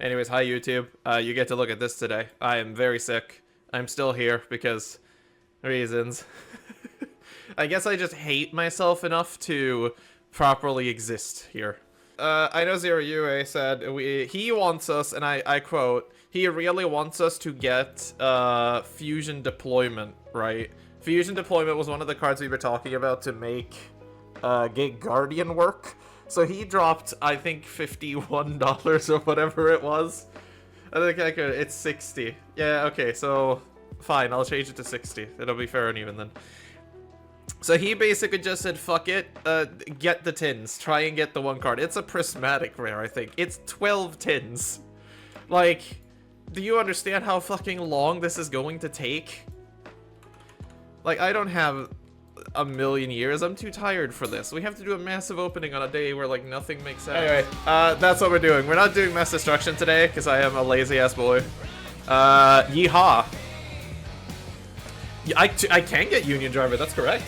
Anyways, hi YouTube. You get to look at this today. I am very sick. I'm still here because reasons. I guess I just hate myself enough to properly exist here. I know Zero UA said he wants us, and I quote, he really wants us to get Fusion Deployment, right? Fusion Deployment was one of the cards we were talking about to make Gate Guardian work. So he dropped, I think, $51 or whatever it was. I think I could, it's 60. Yeah, okay, so fine, I'll change it to 60. It'll be fair and even then. So he basically just said, fuck it, get the tins. Try and get the one card. It's a prismatic rare, I think. It's 12 tins. Like, do you understand how fucking long this is going to take? Like, I don't have a million years. I'm too tired for this. We have to do a massive opening on a day where, like, nothing makes sense. Anyway, that's what we're doing. We're not doing mass destruction today, because I am a lazy-ass boy. Yeehaw. I can get Union Driver, that's correct.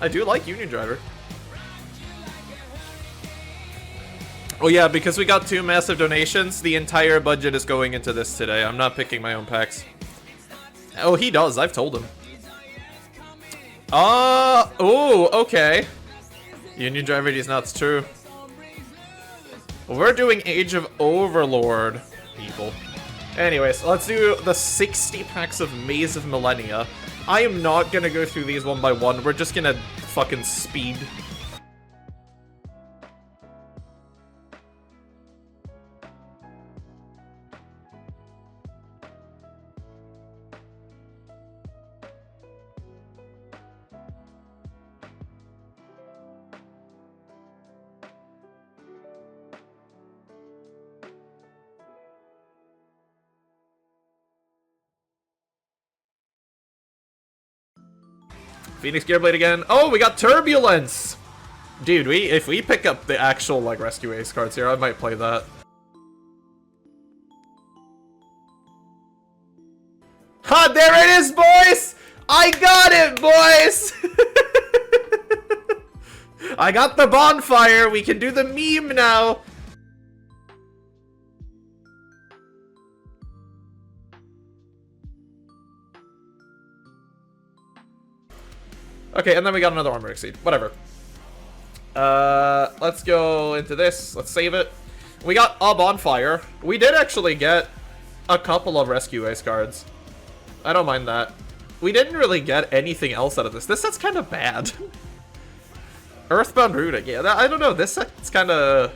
I do like Union Driver. Oh yeah, because we got 2 massive donations, the entire budget is going into this today. I'm not picking my own packs. Oh, he does. I've told him. Oh, okay. Union Driver is not true. We're doing Age of Overlord, people. Anyways, let's do the 60 packs of Maze of Millennia. I am not gonna go through these one by one. We're just gonna fucking speed. Phoenix Gearblade again. Oh, we got Turbulence! Dude, if we pick up the actual, like, Rescue Ace cards here, I might play that. Ha, there it is, boys! I got it, boys! I got the bonfire! We can do the meme now! Okay, and then we got another Armor Exceed. Whatever. Let's go into this. Let's save it. We got a Bonfire. We did actually get a couple of Rescue Ace cards. I don't mind that. We didn't really get anything else out of this. This set's kind of bad. Earthbound Rooting. Yeah, I don't know. This set's kind of...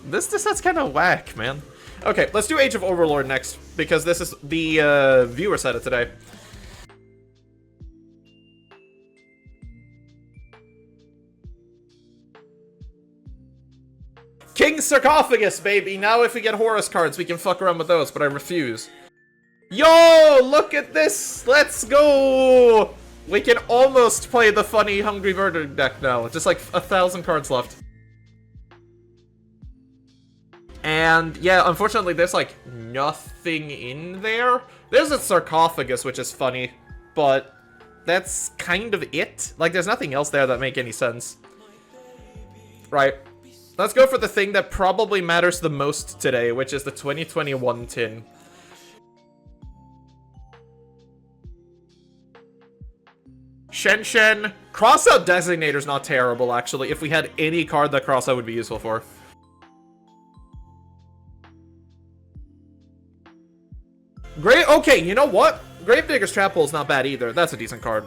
This set's kind of whack, man. Okay, let's do Age of Overlord next, because this is the viewer set of today. King Sarcophagus, baby! Now if we get Horus cards, we can fuck around with those, but I refuse. Yo! Look at this! Let's go! We can almost play the funny Hungry Murder deck now. Just like 1,000 cards left. And yeah, unfortunately there's like nothing in there. There's a Sarcophagus, which is funny, but that's kind of it. Like there's nothing else there that make any sense. Right. Let's go for the thing that probably matters the most today, which is the 2021 tin. Shen. Crossout Designator's not terrible, actually. If we had any card that Crossout would be useful for. Great. Okay, you know what? Gravedigger's Trap Hole is not bad either. That's a decent card.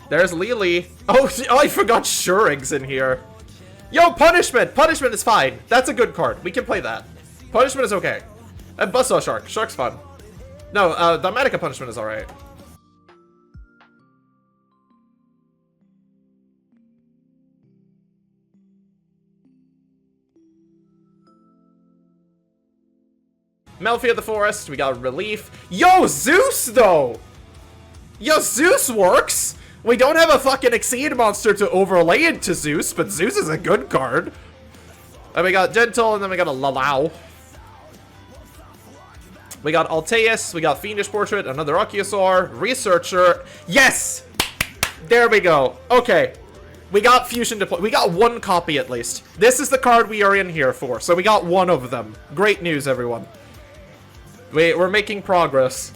There's Lily. Oh, I forgot Shurig's in here. Yo, Punishment! Punishment is fine. That's a good card. We can play that. Punishment is okay. And Buzzsaw Shark. Shark's fun. No, Dogmatica Punishment is alright. Melfi of the Forest. We got Relief. Yo, Zeus, though! Yo, Zeus works! We don't have a fucking Exceed monster to overlay into Zeus, but Zeus is a good card. And we got Gentle, and then we got a Lalau. We got Alteus, we got Fiendish Portrait, another Archaeosaur, Researcher. Yes! There we go. Okay. We got Fusion Deploy. We got one copy at least. This is the card we are in here for, so we got one of them. Great news, everyone. We're making progress.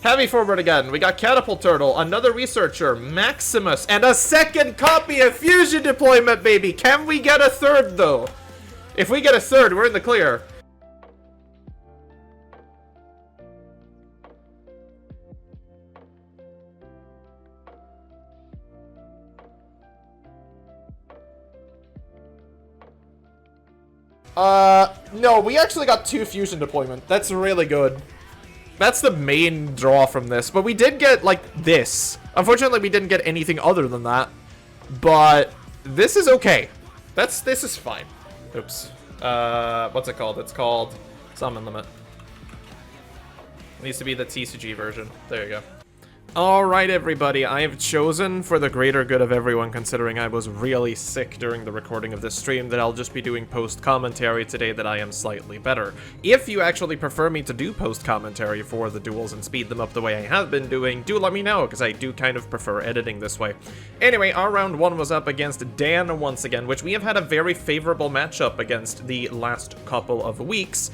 Heavy forward again. We got Catapult Turtle, another Researcher, Maximus, and a second copy of Fusion Deployment, baby! Can we get a third, though? If we get a third, we're in the clear. No, we actually got 2 Fusion Deployment. That's really good. That's the main draw from this. But we did get, like, this. Unfortunately, we didn't get anything other than that. But this is okay. This is fine. Oops. What's it called? It's called Summon Limit. It needs to be the TCG version. There you go. Alright everybody, I have chosen, for the greater good of everyone, considering I was really sick during the recording of this stream, that I'll just be doing post-commentary today that I am slightly better. If you actually prefer me to do post-commentary for the duels and speed them up the way I have been doing, do let me know, because I do kind of prefer editing this way. Anyway, our round 1 was up against Dan once again, which we have had a very favorable matchup against the last couple of weeks.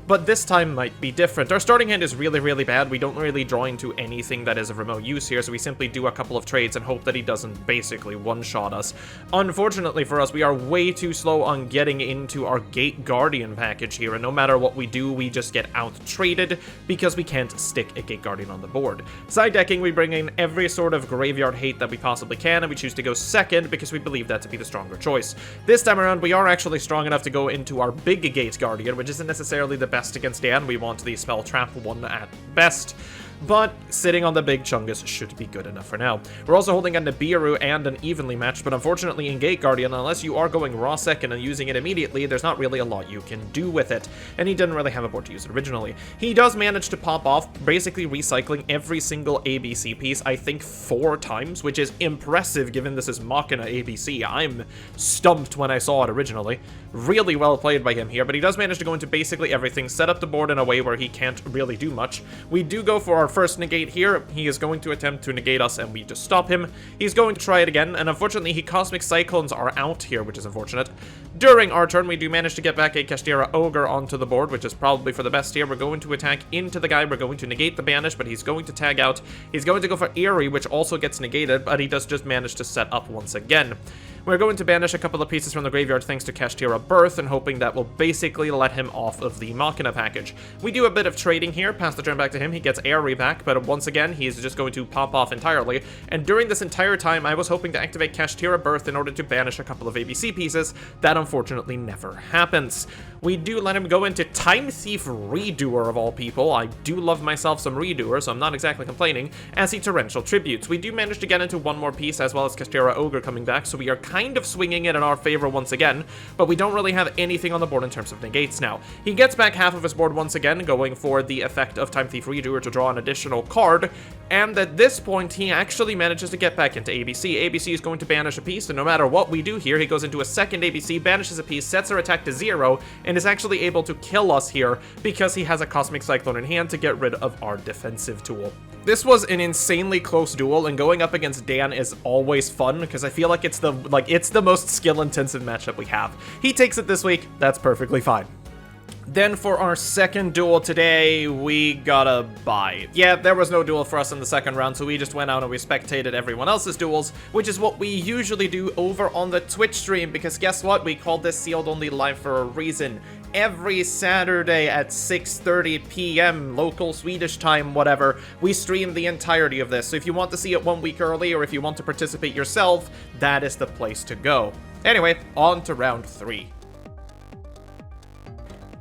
But this time might be different. Our starting hand is really, really bad. We don't really draw into anything that is of remote use here, so we simply do a couple of trades and hope that he doesn't basically one-shot us. Unfortunately for us, we are way too slow on getting into our Gate Guardian package here, and no matter what we do, we just get out-traded because we can't stick a Gate Guardian on the board. Side decking, we bring in every sort of graveyard hate that we possibly can, and we choose to go second because we believe that to be the stronger choice. This time around, we are actually strong enough to go into our big Gate Guardian, which isn't necessarily the best against Dan. We want the Spell Trap one at best, but sitting on the big Chungus should be good enough for now. We're also holding a Nibiru and an Evenly Matched, but unfortunately in Gate Guardian, unless you are going raw second and using it immediately, there's not really a lot you can do with it, and he didn't really have a board to use it originally. He does manage to pop off, basically recycling every single ABC piece, I think 4 times, which is impressive given this is Machina ABC. I'm stumped when I saw it originally. Really well played by him here, but he does manage to go into basically everything, set up the board in a way where he can't really do much. We do go for our first negate here. He is going to attempt to negate us, and we just stop him. He's going to try it again, and unfortunately, he Cosmic Cyclones are out here, which is unfortunate. During our turn, we do manage to get back a Kashtira Ogre onto the board, which is probably for the best here. We're going to attack into the guy. We're going to negate the banish, but he's going to tag out. He's going to go for Eerie, which also gets negated, but he does just manage to set up once again. We're going to banish a couple of pieces from the graveyard thanks to Kashtira Birth, and hoping that will basically let him off of the Machina package. We do a bit of trading here, pass the turn back to him, he gets Eerie back, but once again, he's just going to pop off entirely, and during this entire time, I was hoping to activate Kashtira Birth in order to banish a couple of ABC pieces. That unfortunately never happens. We do let him go into Time Thief Redoer of all people. I do love myself some Redoer, so I'm not exactly complaining, as he Torrential Tributes. We do manage to get into one more piece, as well as Kashtira Ogre coming back, so we are kind of swinging it in our favor once again, but we don't really have anything on the board in terms of negates now. He gets back half of his board once again, going for the effect of Time Thief Redoer to draw an additional card, and at this point, he actually manages to get back into ABC. ABC is going to banish a piece, and no matter what we do here, he goes into a second ABC, banishes a piece, sets our attack to 0, and is actually able to kill us here because he has a Cosmic Cyclone in hand to get rid of our defensive tool. This was an insanely close duel, and going up against Dan is always fun because I feel like it's the most skill-intensive matchup we have. He takes it this week, that's perfectly fine. Then for our second duel today, we got a bye. Yeah, there was no duel for us in the second round, so we just went out and we spectated everyone else's duels, which is what we usually do over on the Twitch stream, because guess what? We called this Sealed Only Live for a reason. Every Saturday at 6:30 p.m. local Swedish time, whatever, we stream the entirety of this. So if you want to see it 1 week early, or if you want to participate yourself, that is the place to go. Anyway, on to round 3.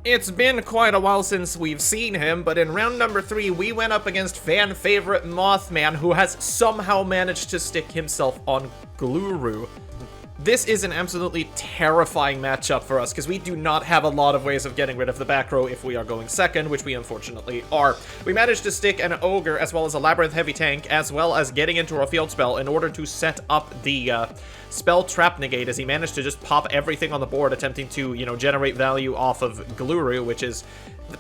It's been quite a while since we've seen him, but in round number 3, we went up against fan favorite Mothman, who has somehow managed to stick himself on Gluru. This is an absolutely terrifying matchup for us, because we do not have a lot of ways of getting rid of the back row if we are going second, which we unfortunately are. We managed to stick an Ogre, as well as a Labyrinth Heavy Tank, as well as getting into our field spell in order to set up the spell Trap Negate, as he managed to just pop everything on the board, attempting to, you know, generate value off of Gluru, which is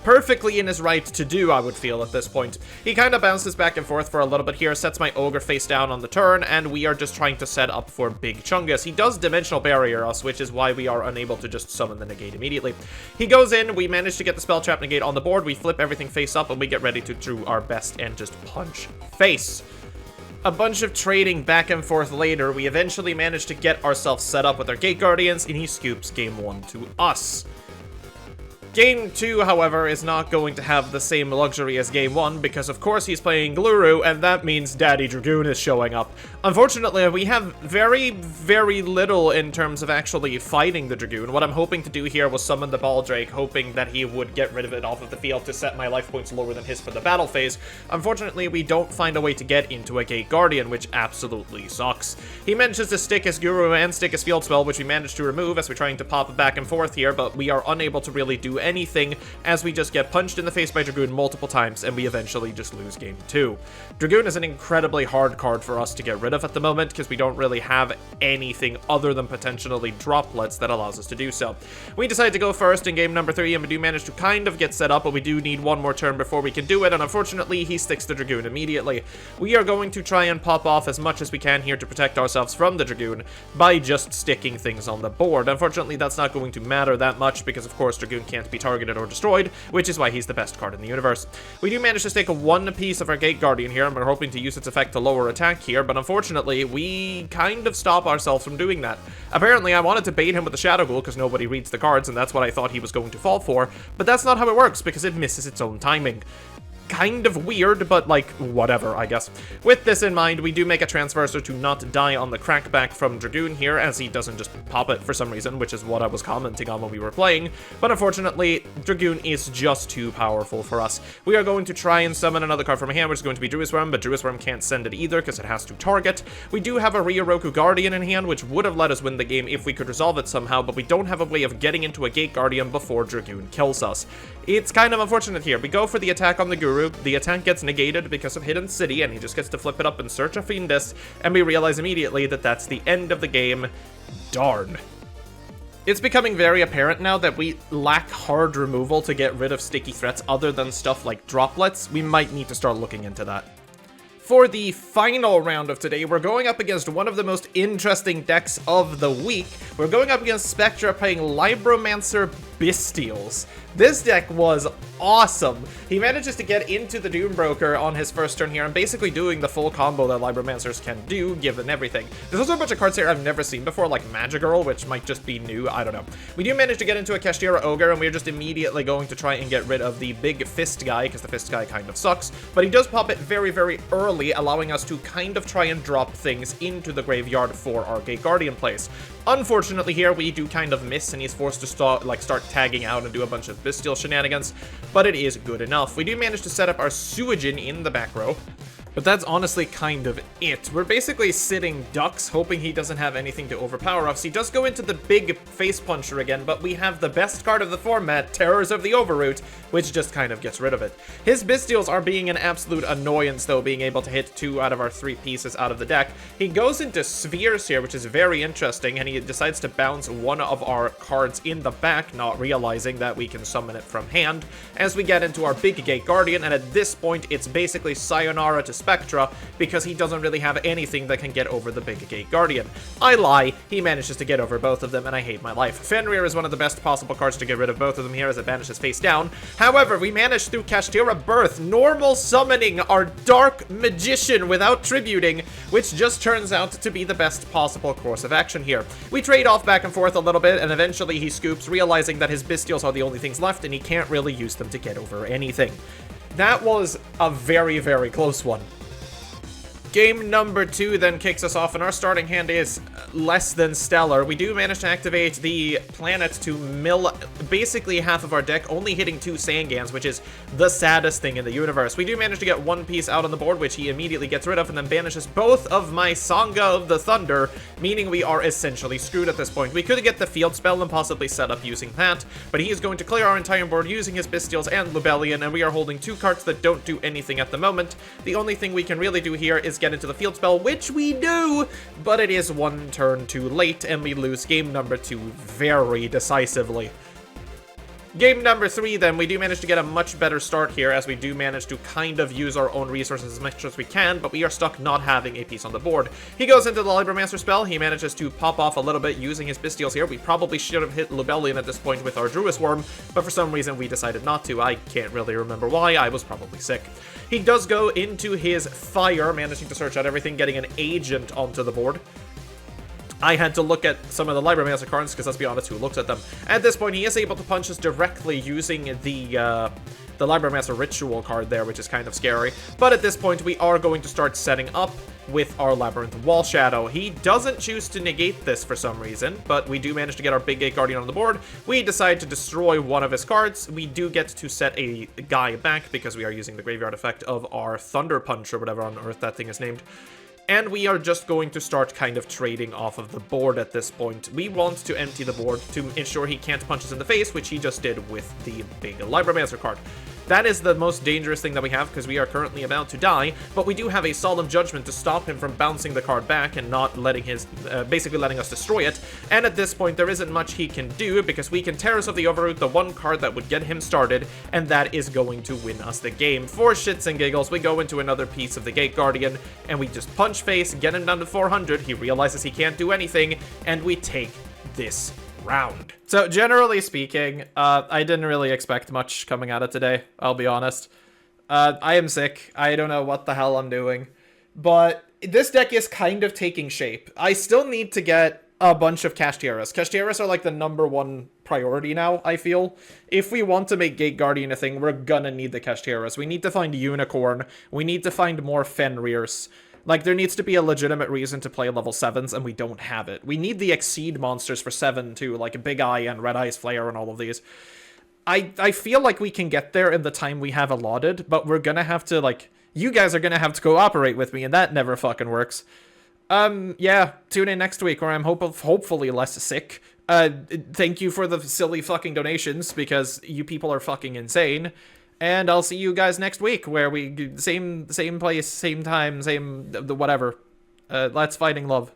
perfectly in his right to do, I would feel, at this point. He kind of bounces back and forth for a little bit here, sets my Ogre face down on the turn, and we are just trying to set up for Big Chungus. He does Dimensional Barrier us, which is why we are unable to just summon the negate immediately. He goes in, we manage to get the Spell Trap negate on the board, we flip everything face up, and we get ready to do our best and just punch face. A bunch of trading back and forth later, we eventually manage to get ourselves set up with our Gate Guardians, and he scoops game 1 to us. Game 2, however, is not going to have the same luxury as Game 1, because of course he's playing Gluru, and that means Daddy Dragoon is showing up. Unfortunately, we have very, very little in terms of actually fighting the Dragoon. What I'm hoping to do here was summon the Baldrake, hoping that he would get rid of it off of the field to set my life points lower than his for the battle phase. Unfortunately, we don't find a way to get into a Gate Guardian, which absolutely sucks. He manages to stick his Guru and stick his Field Spell, which we managed to remove as we're trying to pop it back and forth here, but we are unable to really do anything as we just get punched in the face by Dragoon multiple times and we eventually just lose game 2. Dragoon is an incredibly hard card for us to get rid of at the moment because we don't really have anything other than potentially droplets that allows us to do so. We decide to go first in game number 3 and we do manage to kind of get set up, but we do need one more turn before we can do it, and unfortunately he sticks the Dragoon immediately. We are going to try and pop off as much as we can here to protect ourselves from the Dragoon by just sticking things on the board. Unfortunately, that's not going to matter that much because of course Dragoon can't be targeted or destroyed, which is why he's the best card in the universe. We do manage to stick one piece of our Gate Guardian here, and we're hoping to use its effect to lower attack here, but unfortunately, we kind of stop ourselves from doing that. Apparently, I wanted to bait him with the Shadow Ghoul because nobody reads the cards, and that's what I thought he was going to fall for, but that's not how it works because it misses its own timing. Kind of weird, but like, whatever, I guess. With this in mind, we do make a Transverser to not die on the crackback from Dragoon here, as he doesn't just pop it for some reason, which is what I was commenting on when we were playing. But unfortunately, Dragoon is just too powerful for us. We are going to try and summon another card from my hand, which is going to be Druis Worm, but Druis Worm can't send it either because it has to target. We do have a Ryoroku Guardian in hand, which would have let us win the game if we could resolve it somehow, but we don't have a way of getting into a Gate Guardian before Dragoon kills us. It's kind of unfortunate here. We go for the attack on the Guru. The attack gets negated because of Hidden City, and he just gets to flip it up and search a Fiendus, and we realize immediately that that's the end of the game. Darn. It's becoming very apparent now that we lack hard removal to get rid of sticky threats other than stuff like droplets. We might need to start looking into that. For the final round of today, we're going up against one of the most interesting decks of the week. We're going up against Spectra playing Libromancer Bystials. This deck was awesome. He manages to get into the Doombroker on his first turn here and basically doing the full combo that Libromancers can do, given everything. There's also a bunch of cards here I've never seen before, like Magigirl, which might just be new, I don't know. We do manage to get into a Kashtira Ogre, and we're just immediately going to try and get rid of the big Fist guy, because the Fist guy kind of sucks, but he does pop it very, very early, allowing us to kind of try and drop things into the graveyard for our Gate Guardian plays. Unfortunately here, we do kind of miss, and he's forced to start tagging out and do a bunch of Bystial shenanigans, but it is good enough. We do manage to set up our Suijin in the back row, but that's honestly kind of it. We're basically sitting ducks, hoping he doesn't have anything to overpower us. He does go into the big Face Puncher again, but we have the best card of the format, Terrors of the Overroot, which just kind of gets rid of it. His Bystials are being an absolute annoyance, though, being able to hit 2 out of our 3 pieces out of the deck. He goes into Spheres here, which is very interesting, and he decides to bounce one of our cards in the back, not realizing that we can summon it from hand, as we get into our big Gate Guardian, and at this point, it's basically sayonara to Spectra, because he doesn't really have anything that can get over the big Gate Guardian. I lie, he manages to get over both of them, and I hate my life. Fenrir is one of the best possible cards to get rid of both of them here, as it banishes face down. However, we managed through Kashtira Birth, normal summoning our Dark Magician without tributing, which just turns out to be the best possible course of action here. We trade off back and forth a little bit, and eventually he scoops, realizing that his Bystials are the only things left, and he can't really use them to get over anything. That was a very, very close one. Game number 2 then kicks us off, and our starting hand is less than stellar. We do manage to activate the planet to mill basically half of our deck, only hitting 2 Sangans, which is the saddest thing in the universe. We do manage to get 1 piece out on the board, which he immediately gets rid of, and then banishes both of my Sangha of the Thunder, meaning we are essentially screwed at this point. We could get the field spell and possibly set up using that, but he is going to clear our entire board using his Bystials and Lubellion, and we are holding 2 cards that don't do anything at the moment. The only thing we can really do here is get into the field spell, which we do, but it is 1 turn too late, and we lose game number 2 very decisively. Game number 3, then, we do manage to get a much better start here, as we do manage to kind of use our own resources as much as we can, but we are stuck not having a piece on the board. He goes into the Libromancer spell, he manages to pop off a little bit using his Bystials here. We probably should have hit Lubellion at this point with our Druid Worm, but for some reason we decided not to. I can't really remember why, I was probably sick. He does go into his Fire, managing to search out everything, getting an Agent onto the board. I had to look at some of the Libromancer cards, because let's be honest, who looks at them? At this point, he is able to punch us directly using the Libromancer Ritual card there, which is kind of scary. But at this point, we are going to start setting up with our Labyrinth Wall Shadow. He doesn't choose to negate this for some reason, but we do manage to get our big Gate Guardian on the board. We decide to destroy one of his cards. We do get to set a guy back, because we are using the Graveyard effect of our Thunder Punch, or whatever on earth that thing is named. And we are just going to start kind of trading off of the board at this point. We want to empty the board to ensure he can't punch us in the face, which he just did with the big Libromancer card. That is the most dangerous thing that we have, because we are currently about to die, but we do have a Solemn Judgment to stop him from bouncing the card back and not letting his, basically letting us destroy it. And at this point, there isn't much he can do, because we can Terrace of the Overroot, the one card that would get him started, and that is going to win us the game. For shits and giggles, we go into another piece of the Gate Guardian, and we just punch face, get him down to 400, he realizes he can't do anything, and we take this round. So generally speaking, I didn't really expect much coming out of today, I'll be honest. I am sick. I don't know what the hell I'm doing. But this deck is kind of taking shape. I still need to get a bunch of Kashtieras. Kashtieras are like the #1 priority now, I feel. If we want to make Gate Guardian a thing, we're gonna need the Kashtieras. We need to find Unicorn. We need to find more Fenrirs. Like, there needs to be a legitimate reason to play level 7s, and we don't have it. We need the Exceed monsters for 7, too, like Big Eye and Red Eye's Flare and all of these. I feel like we can get there in the time we have allotted, but we're gonna have to, like, you guys are gonna have to cooperate with me, and that never fucking works. Yeah, tune in next week, where I'm hopefully less sick. Thank you for the silly fucking donations, because you people are fucking insane. And I'll see you guys next week, where we same place, same time, same whatever. Let's fighting love.